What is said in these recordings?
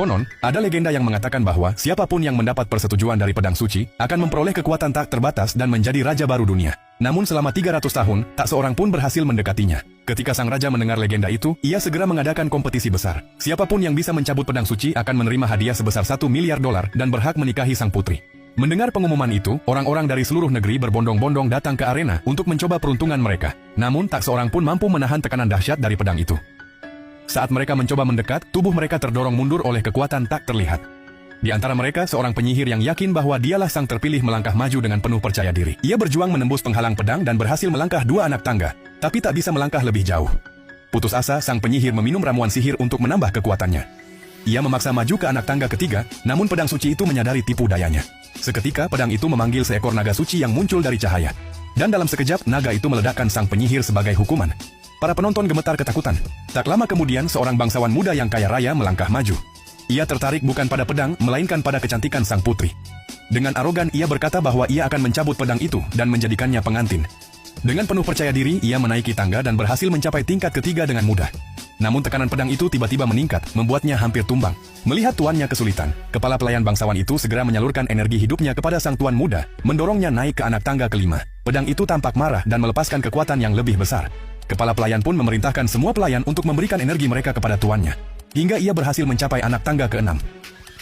Konon, ada legenda yang mengatakan bahwa siapapun yang mendapat persetujuan dari pedang suci akan memperoleh kekuatan tak terbatas dan menjadi raja baru dunia. Namun selama 300 tahun, tak seorang pun berhasil mendekatinya. Ketika sang raja mendengar legenda itu, ia segera mengadakan kompetisi besar. Siapapun yang bisa mencabut pedang suci akan menerima hadiah sebesar $1 miliar dan berhak menikahi sang putri. Mendengar pengumuman itu, orang-orang dari seluruh negeri berbondong-bondong datang ke arena untuk mencoba peruntungan mereka. Namun tak seorang pun mampu menahan tekanan dahsyat dari pedang itu. Saat mereka mencoba mendekat, tubuh mereka terdorong mundur oleh kekuatan tak terlihat. Di antara mereka, seorang penyihir yang yakin bahwa dialah sang terpilih melangkah maju dengan penuh percaya diri. Ia berjuang menembus penghalang pedang dan berhasil melangkah 2 anak tangga, tapi tak bisa melangkah lebih jauh. Putus asa, sang penyihir meminum ramuan sihir untuk menambah kekuatannya. Ia memaksa maju ke anak tangga ketiga, namun pedang suci itu menyadari tipu dayanya. Seketika, pedang itu memanggil seekor naga suci yang muncul dari cahaya. Dan dalam sekejap, naga itu meledakkan sang penyihir sebagai hukuman. Para penonton gemetar ketakutan. Tak lama kemudian, seorang bangsawan muda yang kaya raya melangkah maju. Ia tertarik bukan pada pedang, melainkan pada kecantikan sang putri. Dengan arogan, ia berkata bahwa ia akan mencabut pedang itu dan menjadikannya pengantin. Dengan penuh percaya diri, ia menaiki tangga dan berhasil mencapai tingkat ketiga dengan mudah. Namun tekanan pedang itu tiba-tiba meningkat, membuatnya hampir tumbang. Melihat tuannya kesulitan, kepala pelayan bangsawan itu segera menyalurkan energi hidupnya kepada sang tuan muda, mendorongnya naik ke anak tangga kelima. Pedang itu tampak marah dan melepaskan kekuatan yang lebih besar. Kepala pelayan pun memerintahkan semua pelayan untuk memberikan energi mereka kepada tuannya. Hingga ia berhasil mencapai anak tangga ke-6.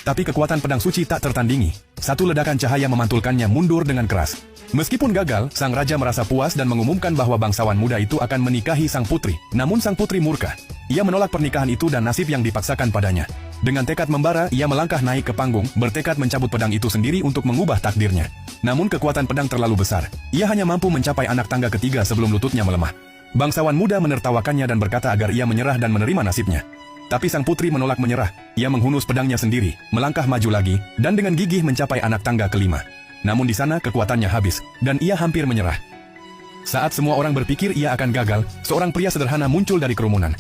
Tapi kekuatan pedang suci tak tertandingi. Satu ledakan cahaya memantulkannya mundur dengan keras. Meskipun gagal, sang raja merasa puas dan mengumumkan bahwa bangsawan muda itu akan menikahi sang putri. Namun sang putri murka. Ia menolak pernikahan itu dan nasib yang dipaksakan padanya. Dengan tekad membara, ia melangkah naik ke panggung, bertekad mencabut pedang itu sendiri untuk mengubah takdirnya. Namun kekuatan pedang terlalu besar. Ia hanya mampu mencapai anak tangga ketiga sebelum lututnya melemah. Bangsawan muda menertawakannya dan berkata agar ia menyerah dan menerima nasibnya. Tapi sang putri menolak menyerah. Ia menghunus pedangnya sendiri, melangkah maju lagi, dan dengan gigih mencapai anak tangga kelima. Namun di sana kekuatannya habis, dan ia hampir menyerah. Saat semua orang berpikir ia akan gagal, seorang pria sederhana muncul dari kerumunan.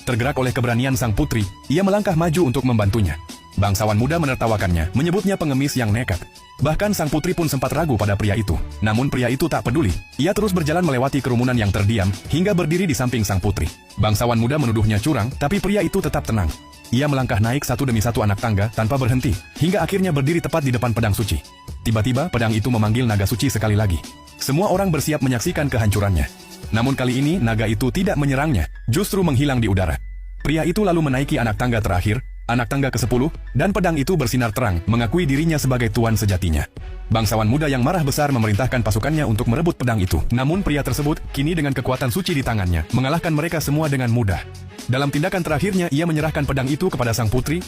Tergerak oleh keberanian sang putri, ia melangkah maju untuk membantunya. Bangsawan muda menertawakannya, menyebutnya pengemis yang nekat. Bahkan sang putri pun sempat ragu pada pria itu. Namun pria itu tak peduli. Ia terus berjalan melewati kerumunan yang terdiam, hingga berdiri di samping sang putri. Bangsawan muda menuduhnya curang, tapi pria itu tetap tenang. Ia melangkah naik satu demi satu anak tangga tanpa berhenti, hingga akhirnya berdiri tepat di depan pedang suci. Tiba-tiba pedang itu memanggil naga suci sekali lagi. Semua orang bersiap menyaksikan kehancurannya. Namun kali ini naga itu tidak menyerangnya, justru menghilang di udara. Pria itu lalu menaiki anak tangga terakhir, anak tangga ke-10, dan pedang itu bersinar terang, mengakui dirinya sebagai tuan sejatinya. Bangsawan muda yang marah besar memerintahkan pasukannya untuk merebut pedang itu. Namun pria tersebut, kini dengan kekuatan suci di tangannya, mengalahkan mereka semua dengan mudah. Dalam tindakan terakhirnya, ia menyerahkan pedang itu kepada sang putri,